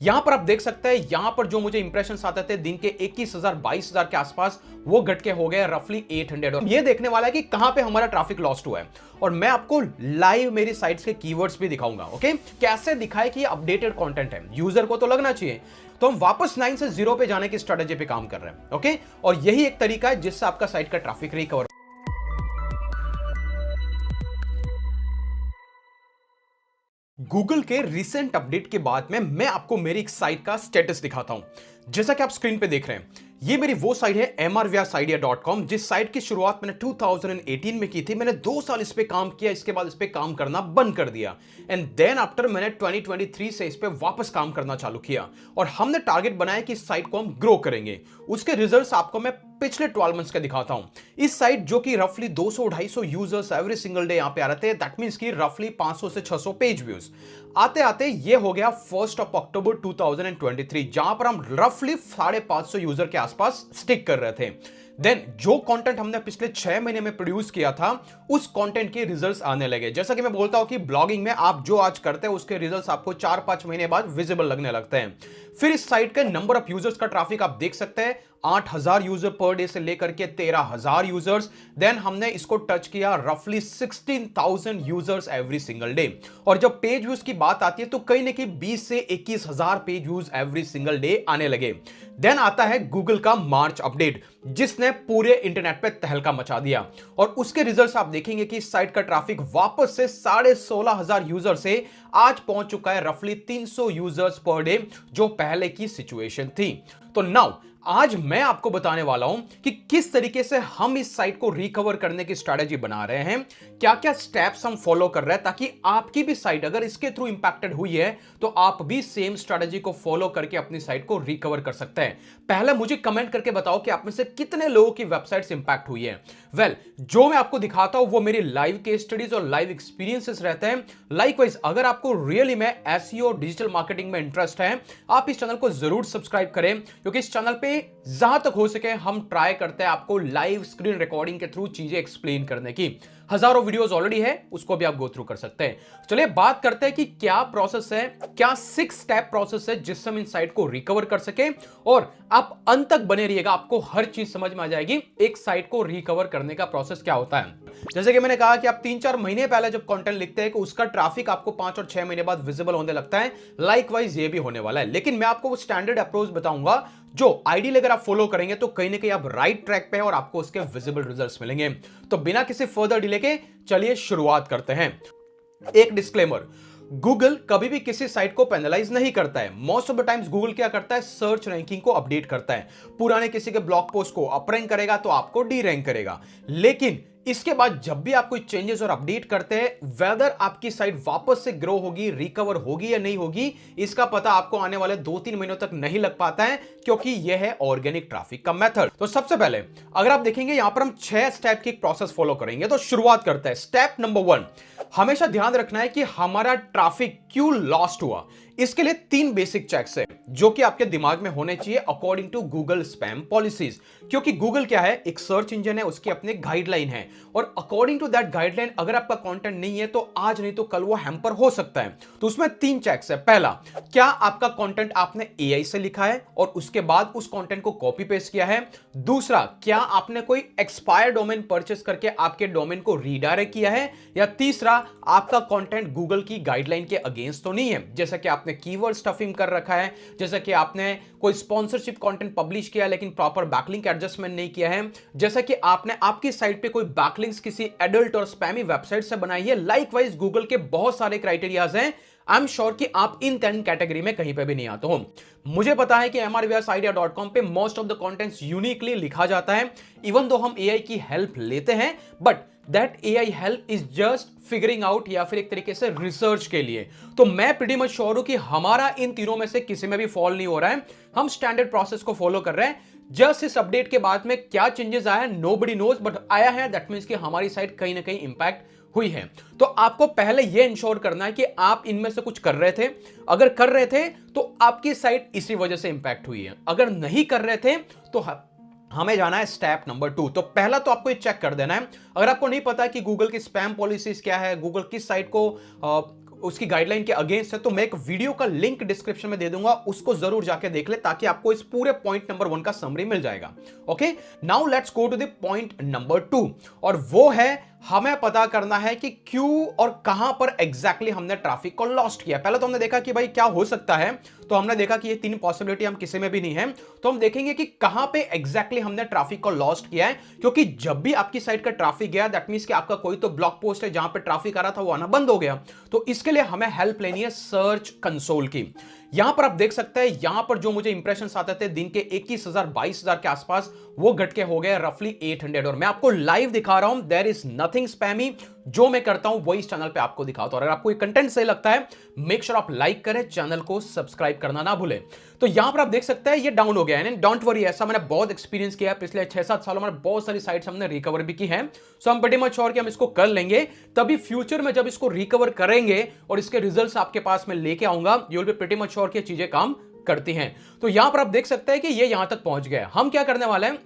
यहां पर आप देख सकते हैं, यहां पर जो मुझे इंप्रेशन आते थे दिन के 21,000 22,000 के आसपास, वो घट के हो गए रफली 800। और ये देखने वाला है कि कहां पे हमारा ट्रैफिक लॉस्ट हुआ है, और मैं आपको लाइव मेरी साइट्स के कीवर्ड्स भी दिखाऊंगा। ओके, कैसे दिखाए कि ये अपडेटेड कंटेंट है, यूजर को तो लगना चाहिए। तो हम वापस 9 से 0 पे जाने की स्ट्रेटेजी पे काम कर रहे हैं। ओके, और यही एक तरीका है जिससे आपका साइट का ट्रैफिक रिकवर। गूगल के रिसेंट अपडेट के बाद में मैं आपको मेरी एक साइट का स्टेटस दिखाता हूं। जैसा कि आप स्क्रीन पे देख रहे हैं, ये मेरी वो साइट है mrvysidea.com, जिस साइट की शुरुआत मैंने 2018 में की थी। मैंने 2 साल इस पे काम किया, इसके बाद इस पे काम करना बंद कर दिया, एंड देन आफ्टर मैंने 2023 से इस पे वापस काम करना चालू किया, और हमने टारगेट बनाया कि इस साइट को हम ग्रो करेंगे। उसके रिजल्ट्स आपको मैं पिछले 12 मंथ्स के दिखाता हूं। इस साइट जो कि रफली 200-250 यूजर्स एवरी सिंगल डे यहां पे आ रहे थे, दैट मींस कि रफली 500 से 600 पेज व्यूज आते आते ये हो गया 1 अक्टूबर 2023, जहां पर हम रफली 550 यूजर के आसपास स्टिक कर रहे थे। देन जो कंटेंट हमने पिछले 6 महीने में प्रोड्यूस किया था, उस कंटेंट के रिजल्ट्स आने लगे। जैसा कि मैं बोलता हूं कि ब्लॉगिंग में आप जो आज करते हैं उसके रिजल्ट्स आपको 4-5 महीने बाद विजिबल लगने लगते हैं। फिर इस साइट के नंबर ऑफ यूजर्स का ट्रैफिक आप देख सकते हैं, 8,000 यूजर पर डे से लेकर के 13,000 यूजर्स। देन हमने इसको टच किया रफली 16,000 यूजर्स एवरी सिंगल डे। और जब पेज व्यूज की बात आती है तो कहीं ना कहीं 20 से 21,000 page views every single day आने लगे। देन आता है गूगल का मार्च अपडेट, जिसने पूरे इंटरनेट पे तहलका मचा दिया, और उसके रिजल्ट्स आप देखेंगे कि इस साइट का ट्रैफिक वापस से 16,500 यूजर से आज पहुंच चुका है रफली 300 यूजर्स पर डे, जो पहले की सिचुएशन थी। तो नाउ आज मैं आपको बताने वाला हूं कि किस तरीके से हम इस साइट को रिकवर करने की स्ट्रैटेजी बना रहे हैं, क्या क्या स्टेप्स हम फॉलो कर रहे हैं, ताकि आपकी भी साइट अगर इसके थ्रू इंपैक्टेड हुई है तो आप भी सेम स्ट्रैटेजी को फॉलो करके अपनी साइट को रिकवर कर सकते हैं। पहले मुझे कमेंट करके बताओ कि आप में से कितने लोगों की वेबसाइट्स इंपैक्ट हुई है। वेल, जो मैं आपको दिखाता हूं वो मेरी लाइव केस स्टडीज और लाइव एक्सपीरियंसेस रहते हैं। लाइकवाइज अगर आपको रियली में एसईओ डिजिटल मार्केटिंग में इंटरेस्ट है, आप इस चैनल को जरूर सब्सक्राइब करें, क्योंकि इस चैनल पे जहां तक हो सके हम ट्राई करते हैं आपको लाइव स्क्रीन रिकॉर्डिंग के थ्रू चीजें एक्सप्लेन करने की। हजारों वीडियोस ऑलरेडी है, उसको भी आप गो थ्रू कर सकते हैं। चलिए बात करते हैं कि क्या प्रोसेस है, क्या 6 स्टेप प्रोसेस है जिससे हम इन साइट को रिकवर कर सके, और आप अंत तक बने रहिएगा, आपको हर चीज समझ में आ जाएगी एक साइट को रिकवर करने का प्रोसेस क्या होता है। जैसे कि मैंने कहा कि आप 3-4 महीने पहले जब कंटेंट लिखते हैं कि उसका ट्रैफिक आपको 5 और 6 महीने बाद विजिबल होने लगता है, लाइकवाइज ये भी होने वाला है। लेकिन मैं आपको वो स्टैंडर्ड अप्रोच बताऊंगा जो आइडियल अगर आप फॉलो करेंगे तो कहीं ना कहीं आप राइट ट्रैक पे हैं और आपको उसके विजिबल रिजल्ट्स मिलेंगे। तो बिना किसी फर्दर डिले के चलिए शुरुआत करते हैं। एक डिस्क्लेमर, गूगल कभी भी किसी साइट को पेनलाइज नहीं करता है। Most of the times Google क्या करता है, सर्च रैंकिंग को अपडेट करता है। पुराने किसी के ब्लॉग पोस्ट को अप रैंक करेगा तो आपको डी रैंक करेगा। लेकिन इसके बाद जब भी आप कोई चेंजेस और अपडेट करते हैं, वेदर आपकी साइट वापस से ग्रो होगी, रिकवर होगी या नहीं होगी, इसका पता आपको आने वाले 2-3 महीनों तक नहीं लग पाता है, क्योंकि यह है ऑर्गेनिक ट्रैफिक का मेथड। तो सबसे पहले अगर आप देखेंगे यहां पर हम 6 स्टेप की एक प्रोसेस फॉलो करेंगे। तो शुरुआत करते हैं। स्टेप नंबर 1, हमेशा ध्यान रखना है कि हमारा ट्रैफिक क्यों लॉस्ट हुआ। इसके लिए 3 बेसिक चेक्स है जो कि आपके दिमाग में होने चाहिए according to Google spam policies. क्योंकि गूगल क्या है, एक सर्च इंजन है, उसकी अपनी गाइडलाइन है, और अकॉर्डिंग टू दैट गाइडलाइन अगर आपका कंटेंट नहीं है तो आज नहीं तो कल वो हैम्पर हो सकता है। तो उसमें 3 चेक्स है। पहला, क्या आपका कंटेंट आपने एआई से लिखा है और उसके बाद उस कंटेंट को कॉपी पेस्ट किया है। दूसरा, क्या आपने कोई एक्सपायर डोमेन परचेस करके आपके डोमेन को रीडायरेक्ट किया है। या तीसरा, आपका कंटेंट गूगल की गाइडलाइन के अगेंस्ट तो नहीं है, जैसा कि आपने कीवर्ड स्टफिंग कर रखा है, जैसा कि आपने कोई स्पॉन्सरशिप कंटेंट पब्लिश किया लेकिन प्रॉपर बैकलिंक एडजस्टमेंट नहीं किया है, जैसा कि आपने आपकी साइट पे कोई बैकलिंक्स किसी एडल्ट और स्पैमी वेबसाइट से बनाई है। लाइकवाइज गूगल के बहुत सारे क्राइटेरियाज हैं। आई एम श्योर कि आप इन 10 कैटेगरी में कहीं पे भी नहीं आते हो। मुझे पता है कि mrvysidea.com पे most of the contents uniquely लिखा जाता है, इवन दो हम एआई की हेल्प लेते हैं, but that AI help is just figuring out, या फिर एक तरीके से रिसर्च के लिए। तो मैं प्रीटी मच श्योर हूं कि हमारा इन तीनों में से किसी में भी फॉल नहीं हो रहा है। हम स्टैंडर्ड प्रोसेस को फॉलो कर रहे हैं। जस्ट इस अपडेट के बाद में क्या चेंजेस आया नोबडी नोज, बट आया है, दैट मींस कि हमारी साइट कहीं ना कहीं इंपैक्ट हुई है। तो आपको पहले यह इंश्योर करना है कि आप इनमें से कुछ कर रहे थे। अगर कर रहे थे तो आपकी साइट इसी वजह से इंपैक्ट हुई है। अगर नहीं कर रहे थे तो हमें जाना है स्टेप नंबर 2। तो पहला तो आपको ये चेक कर देना है, अगर आपको नहीं पता कि गूगल की स्पैम पॉलिसीज क्या है, गूगल किस साइट को उसकी गाइडलाइन के अगेंस्ट है, तो मैं एक वीडियो का लिंक डिस्क्रिप्शन में दे दूंगा, उसको जरूर जाके देख ले ताकि आपको इस पूरे पॉइंट नंबर 1 का समरी मिल जाएगा। Okay, now let's go to the point number 2, और वो है हमें पता करना है कि क्यों और कहां पर एग्जैक्टली हमने ट्रैफिक को लॉस्ट किया। पहले तो हमने देखा कि भाई क्या हो सकता है, तो हमने देखा कि ये 3 पॉसिबिलिटी हम किसी में भी नहीं है, तो हम देखेंगे कि कहां पे एग्जैक्टली हमने ट्रैफिक को लॉस्ट किया है। क्योंकि जब भी आपकी साइट का ट्रैफिक गया, दैट मींस कि आपका कोई तो ब्लॉग पोस्ट है जहां पे ट्रैफिक आ रहा था वो आना बंद हो गया। तो इसके लिए हमें हेल्प लेनी है सर्च कंसोल की। यहां पर आप देख सकते हैं, यहां पर जो मुझे इंप्रेशंस आते थे दिन के 21,000 22,000 के आसपास, वो घट के हो गए रफली 800। और मैं आपको लाइव दिखा रहा हूं, देयर इज नथिंग स्पैमी, जो मैं करता हूं वही इस चैनल पे आपको दिखाता हूं। अगर आपको ये कंटेंट सही लगता है, मेक श्योर आप लाइक करें, चैनल को सब्सक्राइब करना ना भूलें। तो यहां पर आप देख सकते हैं ये डाउन हो गया है, डोंट वरी, ऐसा मैंने बहुत एक्सपीरियंस किया है पिछले 6-7 सालों में, बहुत सारी साइट्स हमने रिकवर भी की हैं। सो हम प्रीटी मच श्योर कि हम इसको कर लेंगे, तभी फ्यूचर में जब इसको रिकवर करेंगे और इसके रिजल्ट्स आपके पास में लेके आऊंगा, you will be pretty much sure कि चीजें काम करती हैं। तो यहां पर आप देख सकते हैं कि ये यहां तक पहुंच गया। हम क्या करने वाले हैं,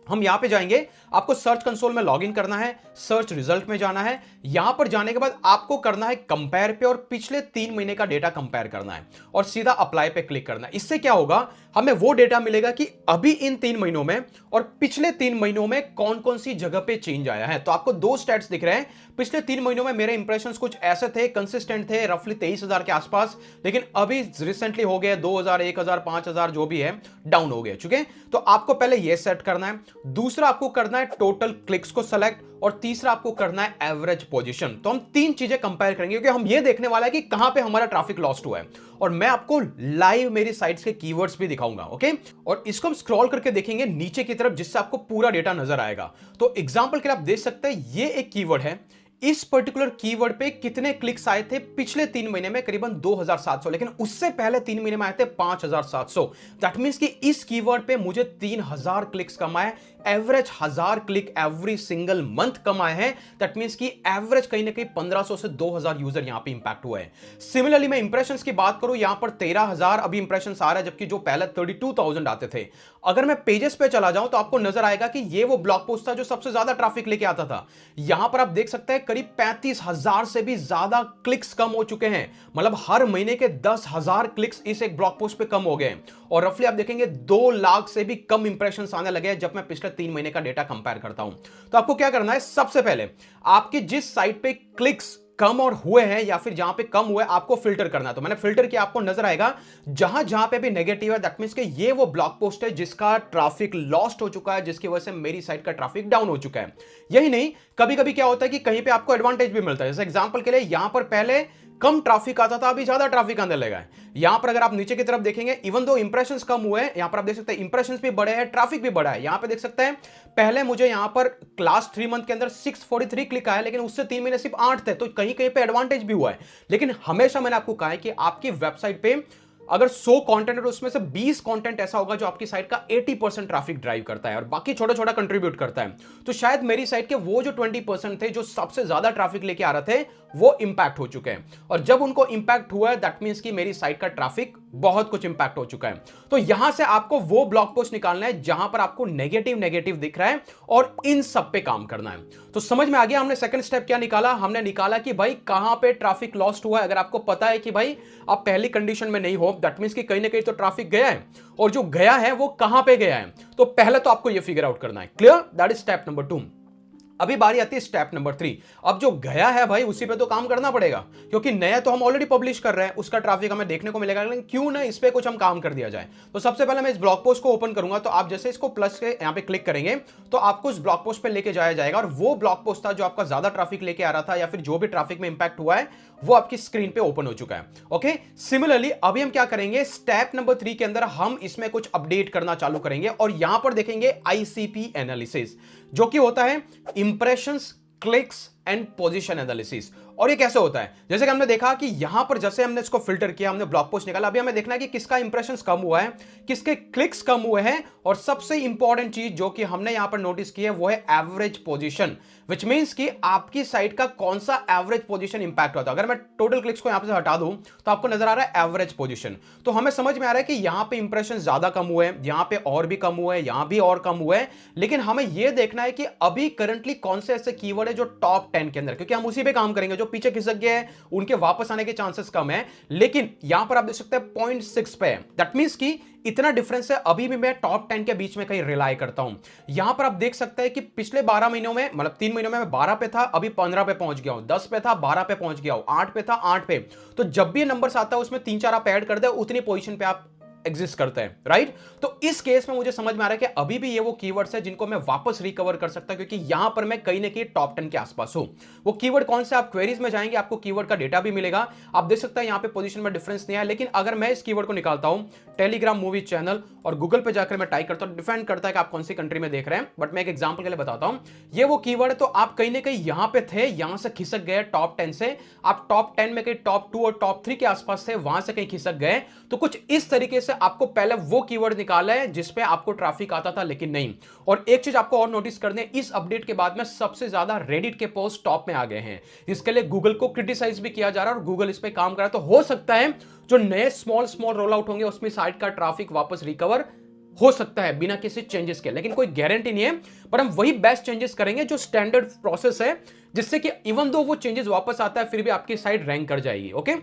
हम यहां पे जाएंगे, आपको सर्च कंसोल में लॉगिन करना है, सर्च रिजल्ट में जाना है। यहां पर जाने के बाद आपको करना है कंपेयर पे, और पिछले 3 महीने का डेटा कंपेयर करना है और सीधा अप्लाई पे क्लिक करना है। इससे क्या होगा, हमें वो डेटा मिलेगा कि अभी इन 3 महीनों में और पिछले 3 महीनों में कौन कौन सी जगह पे चेंज आया है। तो आपको 2 स्टैट्स दिख रहे हैं। पिछले 3 महीनों में मेरे इंप्रेशंस कुछ ऐसे थे, कंसिस्टेंट थे, रफली 23,000 के आसपास, लेकिन अभी रिसेंटली हो गए 2,000 1,000 5,000 जो भी है डाउन हो गए चुके। तो आपको पहले ये सेट करना है, दूसरा आपको करना है टोटल क्लिक्स को सेलेक्ट, और तीसरा आपको करना है एवरेज पोजीशन। तो हम 3 चीजें कंपेयर करेंगे, क्योंकि हम ये देखने वाला है कि कहां पे हमारा ट्रैफिक लॉस्ट हुआ है, और मैं आपको लाइव मेरी साइट्स के कीवर्ड्स भी दिखाऊंगा। ओके, और इसको हम स्क्रॉल करके देखेंगे नीचे की तरफ, जिससे आपको पूरा डेटा नजर आएगा। तो एग्जांपल के लिए आप देख सकते हैं, ये एक कीवर्ड है, इस पर्टिकुलर कीवर्ड पे कितने क्लिक्स आए थे पिछले 3 महीने में, करीबन 2,700, लेकिन उससे पहले 3 महीने में आए थे 5,700। दैट मींस कि इस कीवर्ड पे मुझे 3,000 क्लिक्स कमाए, average 1,000 click every single month कमाए हैं। दैट मींस कि एवरेज कहीं ना कहीं 1,500 से 2,000 यूजर यहां पे इंपैक्ट हुआ है। सिमिलरली मैं इंप्रेशंस की बात करूं, यहां पर 13,000 अभी इंप्रेशंस आ रहा है, जबकि जो पहले 32,000 आते थे। अगर मैं पेजेस पे चला जाऊं तो आपको नजर आएगा कि ये वो ब्लॉग पोस्ट था जो सबसे ज्यादा ट्रैफिक लेके आता था। यहां पर आप देख सकते हैं करीब 35,000 से भी ज्यादा क्लिक्स कम हो चुके हैं, मतलब हर महीने के 10,000 क्लिक्स इस एक ब्लॉग पोस्ट पे कम हो गए। और रफली आप देखेंगे 2 लाख से भी कम इंप्रेशंस आने लगे जब मैं पिछले 3 महीने का डेटा कंपेयर करता हूं। तो आपको क्या करना है, सबसे पहले आपकी जिस साइट पे क्लिक्स कम और हुए हैं या फिर जहां पे कम हुए, आपको फिल्टर करना है। तो मैंने फिल्टर किया, आपको नजर आएगा जहां जहां पे भी नेगेटिव है, दैट मींस कि ये वो ब्लॉग पोस्ट है जिसका ट्रैफिक लॉस्ट हो चुका है, जिसकी वजह से मेरी साइट का ट्रैफिक डाउन हो चुका है। यही नहीं, कभी कभी क्या होता है कि कहीं पे आपको एडवांटेज भी मिलता है। जैसे एग्जांपल के लिए यहां पर पहले कम ट्रैफिक आता था, अभी ज्यादा ट्रैफिक आने लगा है। यहां पर अगर आप नीचे की तरफ देखेंगे, इवन दो इंप्रेशंस कम हुए हैं, यहां पर आप देख सकते हैं इंप्रेशंस भी बढ़े हैं, ट्रैफिक भी बढ़ा है। यहां पे देख सकते हैं पहले मुझे यहां पर क्लास 3 मंथ के अंदर 643 क्लिक आया, लेकिन उससे 3 महीने सिर्फ 8 थे। तो कहीं कहीं पे एडवांटेज भी हुआ है। लेकिन हमेशा मैंने आपको कहा है कि आपकी वेबसाइट पे अगर 100 कंटेंट है तो उसमें से 20 कंटेंट ऐसा होगा जो आपकी साइट का 80% ट्रैफिक ड्राइव करता है और बाकी छोटा छोटा कंट्रीब्यूट करता है। तो शायद मेरी साइट के वो जो 20% थे जो सबसे ज्यादा ट्रैफिक लेके आ रहे थे, वो इंपैक्ट हो चुके हैं। और जब उनको इंपैक्ट हुआ है, दैट मींस कि मेरी साइट का ट्रैफिक बहुत कुछ इंपैक्ट हो चुका है। तो यहां से आपको वो ब्लॉग पोस्ट निकालना है जहां पर आपको नेगेटिव नेगेटिव दिख रहा है और इन सब पे काम करना है। तो समझ में आ गया हमने सेकंड स्टेप क्या निकाला? हमने निकाला कि भाई कहां पे ट्रैफिक लॉस्ट हुआ है। अगर आपको पता है कि भाई आप पहली कंडीशन में नहीं हो, दैट मींस कि कहीं ना कहीं तो ट्रैफिक गया है, और जो गया है वो कहां पे गया है, तो पहले तो आपको ये फिगर आउट करना है। Clear? That is step number 2। अभी बारी आती है स्टेप नंबर 3। अब जो गया है भाई उसी पे तो काम करना पड़ेगा, क्योंकि नया तो हम ऑलरेडी पब्लिश कर रहे हैं, उसका ट्रैफिक हमें देखने को मिलेगा, लेकिन क्यों ना इस पे कुछ हम काम कर दिया जाए। तो सबसे पहले मैं इस ब्लॉग पोस्ट को ओपन करूंगा, तो आप जैसे इसको प्लस के यहां पे क्लिक करेंगे तो आपको इस ब्लॉग पोस्ट पे लेके जाया जाएगा, और वो ब्लॉग पोस्ट था जो आपका ज्यादा ट्रैफिक लेके आ रहा था, या फिर जो भी ट्रैफिक में इंपैक्ट हुआ है वो आपकी स्क्रीन पे ओपन हो चुका है। ओके, सिमिलरली अभी हम क्या करेंगे, स्टेप नंबर 3 के अंदर हम इसमें कुछ अपडेट करना चालू करेंगे, और यहां पर देखेंगे आईसीपी एनालिसिस, जो कि होता है impressions, clicks and position analysis. और ये कैसे होता है? जैसे कि हमने देखा कि यहां पर जैसे हमने इसको फिल्टर किया, हमने ब्लॉग पोस्ट निकाला, अभी हमें देखना है कि किसका इंप्रेशंस कम हुआ है, किसके क्लिक्स कम हुए हैं, और सबसे इंपॉर्टेंट चीज जो कि हमने यहां पर नोटिस की है वो है एवरेज पोजीशन, विच मींस कि आपकी साइट का कौन सा एवरेज पोजीशन इंपैक्ट हुआ था। अगर मैं टोटल क्लिक्स को यहां से हटा दूं तो आपको नजर आ रहा है एवरेज पोजीशन। तो हमें समझ में आ रहा है कि यहां पे इंप्रेशन ज्यादा कम हुए हैं, यहां पे और भी कम हुए हैं, यहां भी और कम हुए हैं, लेकिन हमें यह देखना है कि अभी करंटली कौन से ऐसे कीवर्ड है जो टॉप 10 के अंदर, क्योंकि हम उसी पे काम करेंगे जो पीछे खिसक गए हैं उनके वापस आने के चांसेस कम है, लेकिन यहां पर आप देख सकते हैं 0.6 पे है। दैट मींस कि इतना डिफरेंस है, अभी भी मैं टॉप 10 के बीच में कहीं रिलाई करता हूं। यहां पर आप देख सकते हैं कि पिछले 12 महीनों में, मतलब 3 महीनों में मैं 12 पे था, अभी 15 पे पहुंच गया हूं, 10 पे था 12 पे पहुंच गया हूं, 8 पे था 8 पे। तो जब भी नंबर्स आता है उसमें 3-4 आप ऐड कर दे, उतनी पोजीशन पे आप एग्जिस्ट करते हैं, राइट। तो इस केस में मुझे समझ में आ रहा है कि अभी भी ये वो कीवर्ड्स है जिनको मैं वापस रिकवर कर सकता हूं, क्योंकि यहां पर मैं कहीं ना कहीं टॉप 10 के आसपास हूं। वो कीवर्ड कौन से, आप क्वेरीज में जाएंगे आपको कीवर्ड का डेटा भी मिलेगा, आप देख सकते हैं यहां पे पोजीशन में डिफरेंस नहीं है। लेकिन अगर मैं इस कीवर्ड को निकालता हूं टेलीग्राम मूवी चैनल और गूगल पे जाकर मैं टाइप करता हूं, डिपेंड करता है कि आप कौन सी कंट्री में देख रहे हैं, बट मैं एक एग्जांपल के लिए बताता हूं। ये वो कीवर्ड है, तो आप कहीं ना कहीं यहां पे थे, यहां से खिसक गए टॉप 10 से, आप टॉप 10 में कहीं टॉप 2 और टॉप 3 के आसपास थे, वहां से कहीं खिसक गए। तो कुछ इस तरीके से आपको पहले वो कीवर्ड निकाला है जिसपे आपको ट्रैफिक आता था लेकिन नहीं। और एक चीज आपको और नोटिस करनी है, इस अपडेट के बाद में सबसे ज्यादा रेडिट के पोस्ट टॉप में आ गए हैं। इसके लिए गूगल को क्रिटिसाइज भी किया जा रहा है और गूगल इस पे काम कर रहा है। तो हो सकता है जो नए स्मॉल रोल आउट होंगे उसमें साइट का ट्रैफिक वापस रिकवर हो सकता है बिना किसी चेंजेस के, लेकिन कोई गारंटी नहीं है। पर हम वही बेस्ट चेंजेस करेंगे जो स्टैंडर्ड प्रोसेस है, जिससे कि इवन दो वो चेंजेस वापस आता है फिर भी आपकी साइट रैंक कर जाएगी। ओके,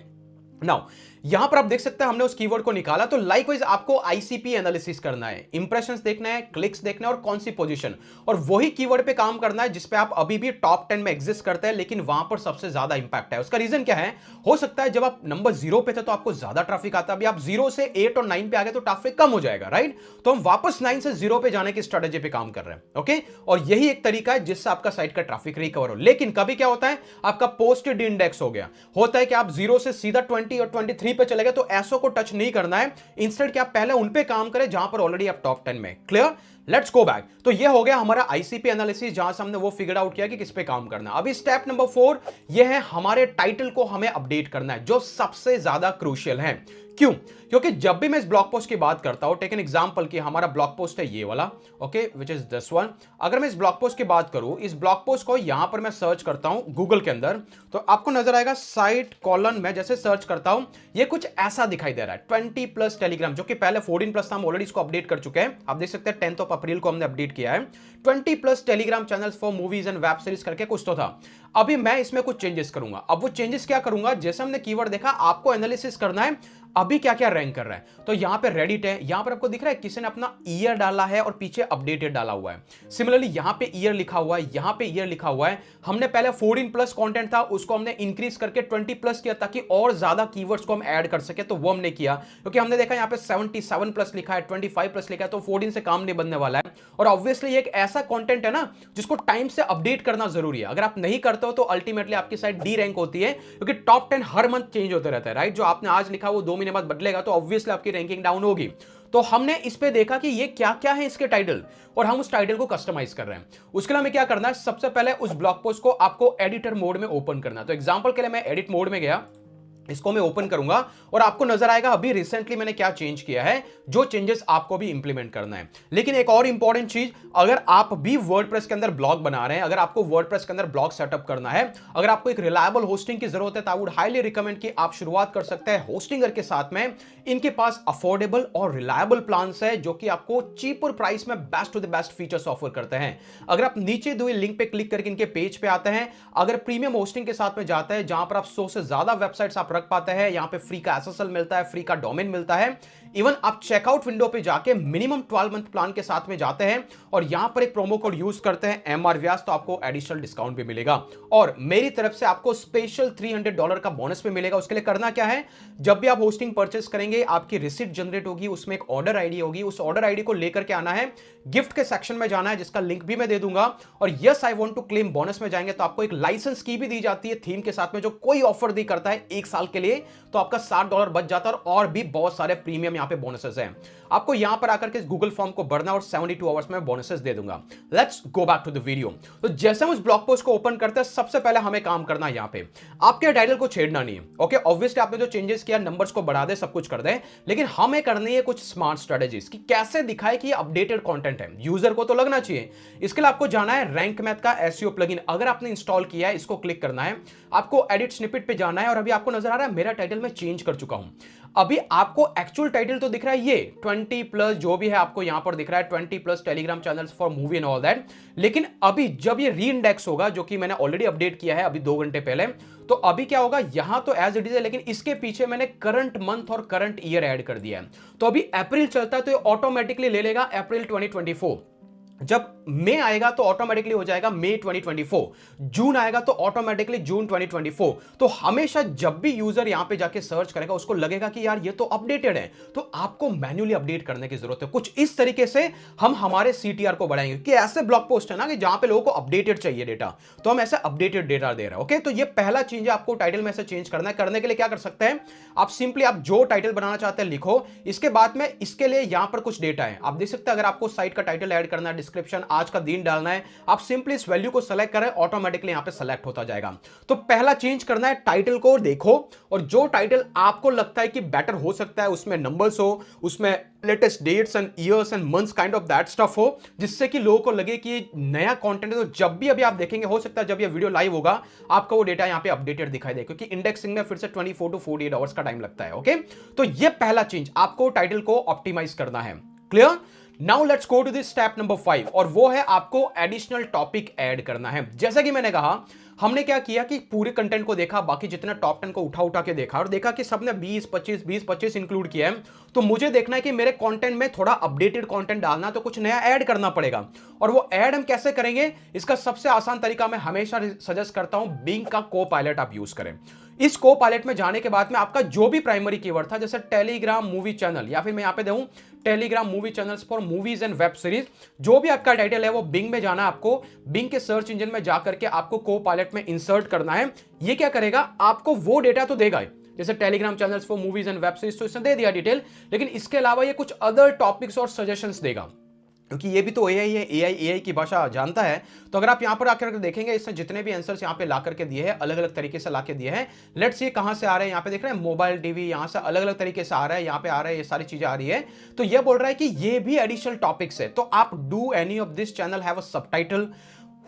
नाउ यहां पर आप देख सकते हैं हमने उस कीवर्ड को निकाला। तो लाइकवाइज आपको आईसीपी एनालिसिस करना है, इंप्रेशंस देखना है, क्लिक्स देखना है और कौन सी पोजीशन, और वही कीवर्ड पे काम करना है जिस पे आप अभी भी टॉप 10 में एग्जिस्ट करते हैं, लेकिन वहां पर सबसे ज्यादा इंपैक्ट है। उसका रीजन क्या है, हो सकता है जब आप नंबर 0 पे थे तो आपको ज्यादा ट्रैफिक आता है, अभी आप 0 से 8 और 9 पे आ गए तो ट्रैफिक कम हो जाएगा, राइट। तो हम वापस 9 से 0 पे जाने की स्ट्रेटेजी पे काम कर रहे हैं। ओके, और यही एक तरीका है जिससे आपका साइट का ट्रैफिक रिकवर हो। लेकिन कभी क्या होता है, आपका पोस्टेड इंडेक्स हो गया, होता है कि आप 0 से सीधा 20 और 23 पे चले गए, तो ऐसा को टच नहीं करना है। इंस्टेड कि आप पहले उन पे काम करें जहां पर ऑलरेडी आप टॉप 10 में। Clear, let's go back. तो ये हो गया हमारा आईसीपी एनालिसिस, जहां से हमने वो फिगर आउट किया कि किस पे काम करना है। अभी स्टेप नंबर 4 ये है, हमारे टाइटल को हमें अपडेट करना है, जो सबसे ज्यादा क्रूशियल है। क्यों? क्योंकि जब भी मैं इस ब्लॉग पोस्ट की बात करता हूं, टेक एन एग्जांपल कि हमारा ब्लॉग पोस्ट है ये वाला, okay, which is this one. अगर मैं इस ब्लॉग पोस्ट की बात करूं, इस ब्लॉग पोस्ट को यहां पर मैं सर्च करता हूं गूगल के अंदर, तो आपको नजर आएगा साइट कॉलन में जैसे सर्च करता हूं, ये कुछ ऐसा दिखाई दे रहा है 20+ टेलीग्राम, जो कि पहले 14+ था, हम ऑलरेडी इसको अपडेट कर चुके हैं। आप देख सकते हैं 10 अप्रैल को हमने अपडेट किया है। 20+ Telegram channels for movies and web series करके कुछ तो था। अभी मैं इसमें कुछ चेंजेस करूंगा। अब वो चेंजेस क्या करूंगा, जैसे हमने कीवर्ड देखा, आपको एनालिसिस करना है अभी क्या क्या रैंक कर रहा है। तो यहां पे रेडिट है, यहां पर आपको दिख रहा है किसी ने अपना ईयर डाला है और पीछे अपडेटेड डाला हुआ है। सिमिलरली यहां पे ईयर लिखा हुआ है, यहां पे ईयर लिखा हुआ है। हमने पहले 14+ कंटेंट था, उसको हमने इंक्रीज करके 20+ किया ताकि और ज्यादा कीवर्ड्स को हम ऐड कर सके, तो वो हमने किया। क्योंकि हमने देखा यहां पे 77+ लिखा है, 25+ लिखा है, तो 14 से काम नहीं बनने वाला है। और ऑब्वियसली एक ऐसा कंटेंट है ना जिसको टाइम से अपडेट करना जरूरी है। अगर आप नहीं करते हो तो अल्टीमेटली आपकी साइट डी रैंक होती है, क्योंकि टॉप 10 हर मंथ चेंज होते रहता है, राइट। जो आपने आज लिखा वो 2 महीने बाद बदलेगा, तो ऑब्वियसली आपकी रैंकिंग डाउन होगी। तो हमने इस पे देखा कि ये क्या क्या है इसके टाइटल, और हम उस टाइटल को कस्टमाइज कर रहे हैं। उसके लिए हमें क्या करना है, सबसे पहले उस ब्लॉग पोस्ट को आपको एडिटर मोड में ओपन करना है। तो एग्जांपल के लिए मैं एडिट मोड में गया, इसको मैं ओपन करूंगा और आपको नजर आएगा अभी रिसेंटली मैंने क्या चेंज किया है, जो चेंजेस आपको भी इंप्लीमेंट करना है। लेकिन एक और इंपॉर्टेंट चीज, अगर आप भी वर्डप्रेस के अंदर ब्लॉग बना रहे हैं, अगर आपको वर्डप्रेस के अंदर ब्लॉग सेटअप करना है, अगर आपको एक रिलायबल होस्टिंग की जरूरत है, तो आई वुड हाईली रिकमेंड कि आप शुरुआत कर सकते हैं होस्टिंगर के साथ में। इनके पास अफोर्डेबल और रिलायबल प्लान है जो कि आपको चीपर प्राइस में best to the best features offer करते हैं। अगर आप नीचे दिए लिंक पे क्लिक करके इनके पेज पे आते हैं, अगर प्रीमियम होस्टिंग के साथ में जाते हैं, जहां पर आप 100 से ज्यादा वेबसाइट्स आप रख पाते हैं, यहां पे फ्री का एसएसएल मिलता है, फ्री का डोमेन मिलता है। इवन आप चेकआउट विंडो पे जाके मिनिमम 12 मंथ प्लान के साथ में जाते हैं और यहां पर एक प्रोमो कोड यूज करते हैं एमआर व्यास, तो आपको एडिशनल डिस्काउंट भी मिलेगा और मेरी तरफ से आपको स्पेशल $300 का बोनस भी मिलेगा। उसके लिए करना क्या है, जब भी आप होस्टिंग परचेस करेंगे आपकी रिसिप्ट जनरेट होगी, उसमें एक ऑर्डर आईडी होगी, उस ऑर्डर आईडी को लेकर के आना है, गिफ्ट के सेक्शन में जाना है जिसका लिंक भी मैं दे दूंगा, और yes I want to claim bonus में जाएंगे तो आपको एक लाइसेंस की भी दी जाती है थीम के साथ में, जो कोई ऑफर दी करता है 1 साल के लिए, तो आपका $60 बच जाता है और भी बहुत सारे प्रीमियम यहां पे बोनसेस हैं। आपको यहां पर आकर के इस गूगल फॉर्म को भरना और 72 आवर्स में बोनसेस दे दूंगा। Let's go back to the video. तो जैसे हम उस ब्लॉग पोस्ट को ओपन करते हैं, सबसे पहले हमें काम करना है, यहां पे आपके टाइटल को छेड़ना नहीं है। ओके, ऑब्वियसली आपने जो चेंजेस किया, नंबर्स को बढ़ा दे, सब कुछ कर दे, लेकिन हमें करनी है कुछ स्मार्ट स्ट्रेटेजीज कि कैसे दिखाए कि ये अपडेटेड कंटेंट है, यूजर को तो लगना चाहिए। इसके लिए आपको जाना है रैंक मैथ का एसईओ प्लगइन, अगर आपने इंस्टॉल किया है इसको क्लिक करना है, आपको एडिट स्निपेट पे जाना है और अभी आपको नजर रहा है, मेरा टाइटल मैं चेंज कर चुका हूं। अभी आपको एक्चुअल टाइटल तो दिख रहा है ये 20+ जो भी है आपको यहां पर दिख रहा है 20+ Telegram channels for movie and all that. लेकिन अभी जब ये री इंडेक्स होगा, जो कि मैंने ऑलरेडी अपडेट किया है अभी 2 घंटे पहले, तो अभी क्या होगा, यहां तो एज इट इज है, लेकिन इसके पीछे मैंने करंट मंथ और करंट ईयर ऐड कर दिया है। तो अभी अप्रैल चलता है तो ये ऑटोमेटिकली ले लेगा अप्रैल 2024। जब मई आएगा तो ऑटोमेटिकली हो जाएगा मई 2024, जून आएगा तो ऑटोमेटिकली जून 2024। तो हमेशा जब भी यूजर यहां पे जाके सर्च करेगा उसको लगेगा कि यार ये तो अपडेटेड है, तो आपको मैन्युअली अपडेट करने की जरूरत है। कुछ इस तरीके से हम हमारे सीटीआर को बढ़ाएंगे कि ऐसे ब्लॉग पोस्ट है ना कि जहां पे लोगों को अपडेटेड चाहिए डेटा, तो हम ऐसे अपडेटेड डेटा दे रहे हैं। ओके, तो ये पहला चीज है, आपको टाइटल में से चेंज करना है। करने के लिए क्या कर सकते हैं, आप सिंपली आप जो टाइटल बनाना चाहते हैं लिखो, इसके बाद में इसके लिए यहां पर कुछ डेटा है, आप देख सकते हैं। अगर आपको साइट का टाइटल ऐड करना है, डिस्क्रिप्शन, आज का दिन डालना है, आप सिंपली इस वैल्यू को सेलेक्ट करें, ऑटोमेटिकली यहां पे सेलेक्ट होता जाएगा। तो पहला चेंज करना है, टाइटल को देखो और जो टाइटल आपको लगता है कि बेटर हो सकता है, उसमें नंबर्स हो, उसमें latest dates and years and months kind of that stuff हो, जिससे कि लोगों को लगे कि नया कंटेंट है। तो जब भी अभी आप देखेंगे, हो सकता है जब ये वीडियो लाइव होगा आपको वो डेटा यहां पे अपडेटेड दिखाई दे, क्योंकि इंडेक्सिंग में फिर से 24 to 48 आवर्स का टाइम लगता है। ओके, तो ये पहला चेंज, आपको टाइटल को ऑप्टिमाइज करना है। Clear? Now let's go to this step number 5, और वो है आपको एडिशनल टॉपिक ऐड करना है। जैसा कि मैंने कहा, हमने क्या किया कि पूरे कंटेंट को देखा, बाकी जितने टॉप 10 को उठा के देखा और देखा कि सबने 20-25 इंक्लूड किया है। तो मुझे देखना है कि मेरे कंटेंट में थोड़ा अपडेटेड कंटेंट डालना, तो कुछ नया ऐड करना पड़ेगा। और वो ऐड हम कैसे करेंगे, इसका सबसे आसान तरीका मैं हमेशा सजेस्ट करता हूं, बिंग का को-पायलट आप यूज करें। इस को-पायलट में जाने के बाद में आपका जो भी प्राइमरी कीवर्ड था, जैसे टेलीग्राम मूवी चैनल, या फिर मैं यहां पे दूं Telegram movie channels for movies and web series, जो भी आपका टाइटल है वो बिंग में जाना है। आपको बिंग के सर्च इंजन में जाकर के आपको को-पायलट में इंसर्ट करना है। ये क्या करेगा, आपको वो डेटा तो देगा, जैसे Telegram channels for movies and web series, तो इसने दे दिया डिटेल, लेकिन इसके अलावा ये कुछ अदर टॉपिक्स और सजेशंस देगा, क्योंकि ये भी तो एआई है, एआई की भाषा जानता है। तो अगर आप यहां पर आकर देखेंगे, इसने जितने भी आंसर्स यहां पे ला करके दिए हैं, अलग अलग तरीके से ला के दिए हैं। लेट्स ये कहां से आ रहे हैं, यहां पे देख रहे हैं मोबाइल टीवी, यहां से अलग अलग तरीके से आ रहा है, यहां पे आ रहा है, ये सारी चीजें आ रही है। तो ये बोल रहा है कि ये भी एडिशनल टॉपिक्स है। तो आप do any of this channel have a subtitle,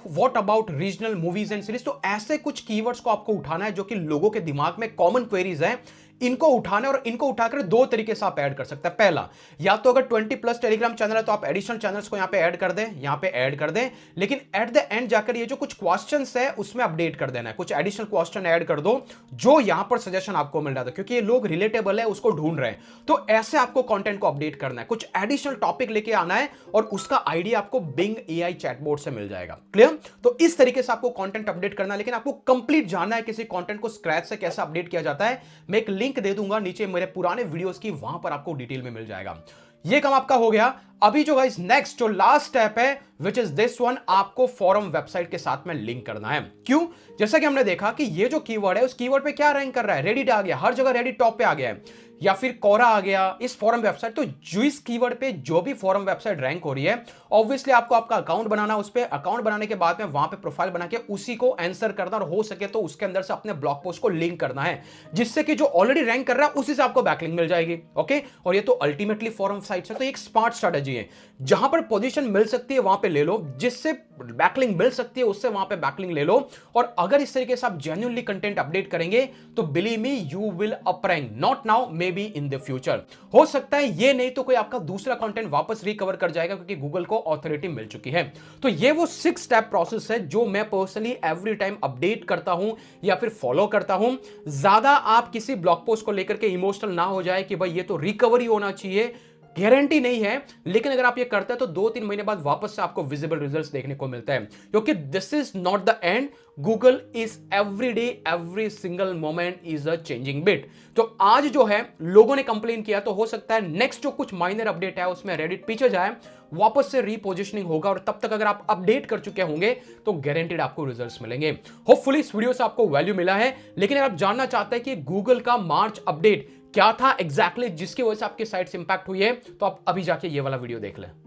what about regional movies and series. तो ऐसे कुछ कीवर्ड्स को आपको उठाना है जो कि लोगों के दिमाग में कॉमन क्वेरीज है, इनको उठाना, और इनको उठाकर 2 तरीके से आप ऐड कर सकते हैं। पहला, या तो अगर 20+ टेलीग्राम चैनल है तो आप एडिशनल चैनल्स को यहां पे ऐड कर दें, यहां पे ऐड कर दें, लेकिन एट द एंड जाकर ये जो कुछ क्वेश्चंस है उसमें अपडेट कर देना है, कुछ एडिशनल क्वेश्चन ऐड कर दो जो यहां पर सजेशन आपको मिल रहा था, क्योंकि ये लोग रिलेटेबल है उसको ढूंढ रहे हैं। तो ऐसे आपको कंटेंट को अपडेट करना है, कुछ एडिशनल टॉपिक लेके आना है, और उसका आइडिया आपको बिंग एआई चैटबॉट से मिल जाएगा। क्लियर? तो इस तरीके से आपको कंटेंट अपडेट करना है, लेकिन आपको कंप्लीट जानना है किसी कंटेंट को स्क्रैच से कैसे अपडेट किया जाता है। मैं एक लिंक दे दूंगा नीचे मेरे पुराने वीडियोस की, वहां पर आपको डिटेल में मिल जाएगा। ये काम आपका हो गया। अभी जो गाइस नेक्स्ट जो लास्ट स्टेप है, विच इज दिस वन, आपको फॉरम वेबसाइट के साथ में लिंक करना है। क्यों? जैसा कि हमने देखा कि ये जो कीवर्ड है उस कीवर्ड पे क्या रैंक कर रहा है, रेडिट आ गया, हर जगह रेडिट टॉप पे आ गया है, या फिर कोरा आ गया, इस फॉरम वेबसाइट। तो जो इस कीवर्ड पे जो भी फॉरम वेबसाइट रैंक हो रही है, ऑब्वियसली आपको आपका अकाउंट बनाना, उस पे अकाउंट बनाने के बाद में वहां पे प्रोफाइल बना के उसी को आंसर करना, और हो सके तो उसके अंदर से अपने ब्लॉग पोस्ट को लिंक करना है, जिससे कि जो ऑलरेडी रैंक कर रहा है उसी से आपको बैकलिंक मिल जाएगी। ओके, और ये तो अल्टीमेटली फॉरम साइट है, तो एक स्मार्ट स्ट्रेटजी है। जहां पर पोजीशन मिल सकती है वहां पे ले लो, जिससे बैकलिंक मिल सकती है उससे वहां पे बैकलिंक ले लो। और अगर इस तरीके से आप जेन्युइनली कंटेंट अपडेट करेंगे तो believe me you will up rank, not now may be in the future. हो सकता है ये नहीं तो कोई आपका दूसरा कंटेंट वापस रिकवर कर जाएगा, क्योंकि गूगल को ऑथोरिटी मिल चुकी है। तो ये वो 6 स्टेप प्रोसेस है जो मैं पर्सनली एवरी टाइम अपडेट करता हूं या फिर फॉलो करता हूं। ज्यादा आप किसी ब्लॉग पोस्ट को लेकर के इमोशनल ना हो जाए कि भाई ये तो रिकवरी होना चाहिए, गारंटी नहीं है, लेकिन अगर आप ये करते हैं तो 2-3 महीने बाद वापस से आपको विजिबल रिजल्ट्स देखने को मिलता है, क्योंकि this is not the end. Google is every day, every single moment is a changing bit. तो आज जो है लोगों ने कंप्लेन किया, तो हो सकता है नेक्स्ट जो कुछ माइनर अपडेट है उसमें रेडिट पीछे जाए, वापस से रीपोजिशनिंग होगा, और तब तक अगर आप अपडेट कर चुके होंगे तो गारंटेड आपको रिजल्ट्स मिलेंगे। होपफुली इस वीडियो से आपको वैल्यू मिला है, लेकिन अगर आप जानना चाहते हैं कि गूगल का मार्च अपडेट क्या था एग्जैक्टली जिसकी वजह से आपकी साइट्स इंपैक्ट हुई है, तो आप अभी जाके ये वाला वीडियो देख लें।